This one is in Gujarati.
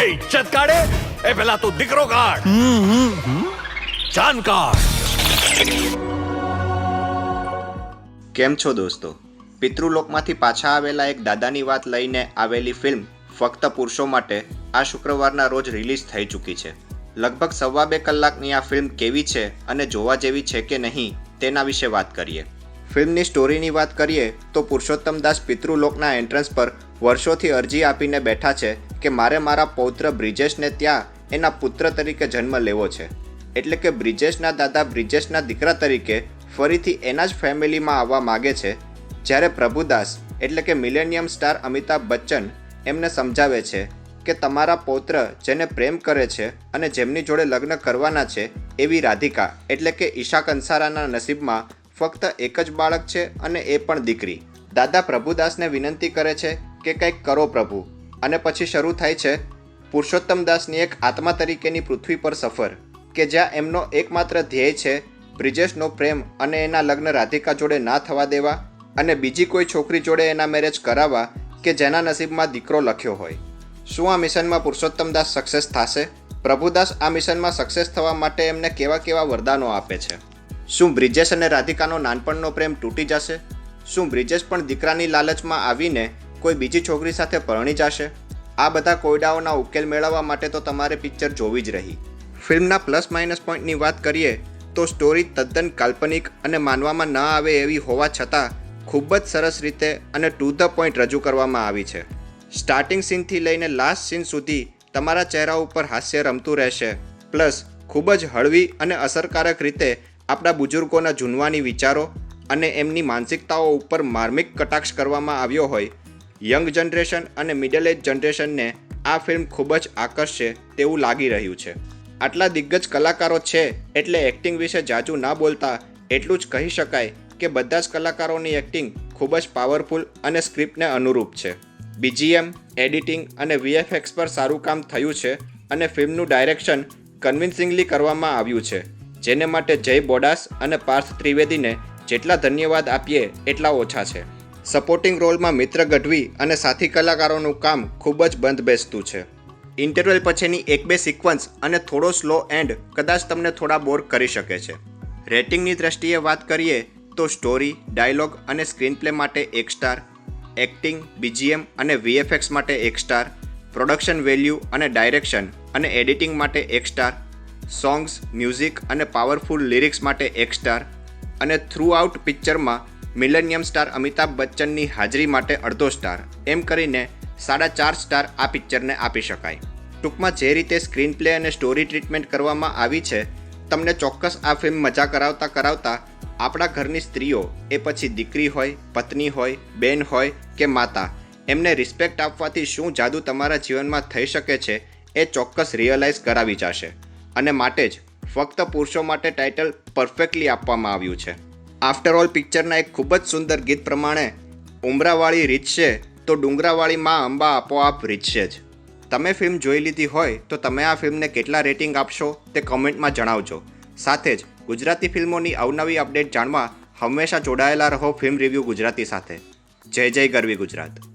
એ ઇજ્જત કાઢે એ પેલા તું દીકરો કાઢ. જાન કાઢ. કેમ છો દોસ્તો? પિતૃલોકમાંથી પાછા આવેલા એક દાદાની વાત લઈને આવેલી ફિલ્મ ફક્ત પુરુષો માટે આ શુક્રવારના રોજ રિલીઝ થઈ ચૂકી છે. લગભગ 2.5 કલાકની આ ફિલ્મ કેવી છે અને જોવા જેવી છે કે નહીં તેના વિશે વાત કરીએ. ફિલ્મની સ્ટોરીની વાત કરીએ તો પુરુષોત્તમ દાસ પિતૃલોકના એન્ટ્રન્સ પર વર્ષોથી અરજી આપીને બેઠા છે કે મારે મારા પૌત્ર બ્રિજેશને ત્યાં એના પુત્ર તરીકે જન્મ લેવો છે. એટલે કે બ્રિજેશના દાદા બ્રિજેશના દીકરા તરીકે ફરીથી એના જ ફેમિલીમાં આવવા માગે છે. જ્યારે પ્રભુદાસ એટલે કે મિલેનિયમ સ્ટાર અમિતાભ બચ્ચન એમને સમજાવે છે કે તમારા પૌત્ર જેને પ્રેમ કરે છે અને જેમની જોડે લગ્ન કરવાના છે એવી રાધિકા એટલે કે ઈશા કંસારાના નસીબમાં ફક્ત એક જ બાળક છે અને એ પણ દીકરી. દાદા પ્રભુદાસને વિનંતી કરે છે કે કંઈક કરો પ્રભુ, અને પછી શરૂ થાય છે પુરુષોત્તમ દાસની એક આત્મા તરીકેની પૃથ્વી પર સફર કે જ્યાં એમનો એકમાત્ર ધ્યેય છે બ્રિજેશનો પ્રેમ અને એના લગ્ન રાધિકા જોડે ના થવા દેવા અને બીજી કોઈ છોકરી જોડે એના મેરેજ કરાવવા કે જેના નસીબમાં દીકરો લખ્યો હોય. શું આ મિશનમાં પુરુષોત્તમ દાસ સક્સેસ થશે? પ્રભુદાસ આ મિશનમાં સક્સેસ થવા માટે એમને કેવા કેવા વરદાનો આપે છે? શું બ્રિજેશ અને રાધિકાનો નાનપણનો પ્રેમ તૂટી જશે? શું બ્રિજેશ પણ દીકરાની લાલચમાં આવીને કોઈ બીજી છોકરી સાથે પરણી જશે? આ બધા કોયડાઓના ઉકેલ મેળવવા માટે તો તમારે પિક્ચર જોવી જ રહી. ફિલ્મના પ્લસ માઇનસ પોઈન્ટની વાત કરીએ તો સ્ટોરી તદ્દન કાલ્પનિક અને માનવામાં ન આવે એવી હોવા છતાં ખૂબ જ સરસ રીતે અને ટુ ધ પોઈન્ટ રજૂ કરવામાં આવી છે. સ્ટાર્ટિંગ સીનથી લઈને લાસ્ટ સીન સુધી તમારા ચહેરા ઉપર હાસ્ય રમતું રહેશે. પ્લસ ખૂબ જ હળવી અને અસરકારક રીતે આપણા બુઝુર્ગોના જૂનવાની વિચારો અને એમની માનસિકતાઓ ઉપર માર્મિક કટાક્ષ કરવામાં આવ્યો હોય. યંગ જનરેશન અને મિડલ એજ જનરેશનને આ ફિલ્મ ખૂબ જ આકર્ષશે તેવું લાગી રહ્યું છે. આટલા દિગ્ગજ કલાકારો છે એટલે એક્ટિંગ વિશે જાજુ ના બોલતા એટલું જ કહી શકાય કે બધા જ કલાકારોની એક્ટિંગ ખૂબ જ પાવરફુલ અને સ્ક્રિપ્ટને અનુરૂપ છે. BGM, એડિટિંગ અને VFX પર સારું કામ થયું છે અને ફિલ્મનું ડાયરેક્શન કન્વિન્સિંગલી કરવામાં આવ્યું છે, જેને માટે જય બોડાસ અને પાર્થ ત્રિવેદીને જેટલા ધન્યવાદ આપીએ એટલા ઓછા છે. સપોર્ટિંગ રોલમાં મિત્ર ગઢવી અને સાથી કલાકારોનું કામ ખૂબ જ બંધબેસતું છે. ઇન્ટરવલ પછીની 1-2 સિક્વન્સ અને થોડો સ્લો એન્ડ કદાચ તમને થોડા બોર કરી શકે છે. રેટિંગની દ્રષ્ટિએ વાત કરીએ તો સ્ટોરી, ડાયલોગ અને સ્ક્રીન પ્લે માટે 1 સ્ટાર, એક્ટિંગ, BGM અને VFX માટે 1 સ્ટાર, પ્રોડક્શન વેલ્યુ અને ડાયરેક્શન અને એડિટિંગ માટે 1 સ્ટાર, સોંગ્સ, મ્યુઝિક અને પાવરફુલ લિરિક્સ માટે 1 સ્ટાર અને થ્રુ આઉટ પિક્ચરમાં મિલેનિયમ સ્ટાર અમિતાભ બચ્ચનની હાજરી માટે 1/2 સ્ટાર, એમ કરીને 4.5 સ્ટાર આ પિક્ચરને આપી શકાય. ટૂંકમાં જે રીતે સ્ક્રીન પ્લે અને સ્ટોરી ટ્રીટમેન્ટ કરવામાં આવી છે તમને ચોક્કસ આ ફિલ્મ મજા કરાવતા આપણા ઘરની સ્ત્રીઓ, એ પછી દીકરી હોય, પત્ની હોય, બેન હોય કે માતા, એમને રિસ્પેક્ટ આપવાથી શું જાદુ તમારા જીવનમાં થઈ શકે છે એ ચોક્કસ રિયલાઇઝ કરાવી જશે. અને માટે જ ફક્ત પુરુષો માટે ટાઇટલ પરફેક્ટલી આપવામાં આવ્યું છે. આફ્ટર ઓલ પિક્ચરના એક ખૂબ જ સુંદર ગીત પ્રમાણે ઉમરાવાળી રીતશે તો ડુંગરાવાળી માં અંબા આપોઆપ રીતશે જ. તમે ફિલ્મ જોઈ લીધી હોય તો તમે આ ફિલ્મને કેટલા રેટિંગ આપશો તે કમેન્ટમાં જણાવજો. સાથે જ ગુજરાતી ફિલ્મોની અવનવી અપડેટ જાણવા હંમેશા જોડાયેલા રહો ફિલ્મ રિવ્યૂ ગુજરાતી સાથે. જય જય ગરવી ગુજરાત.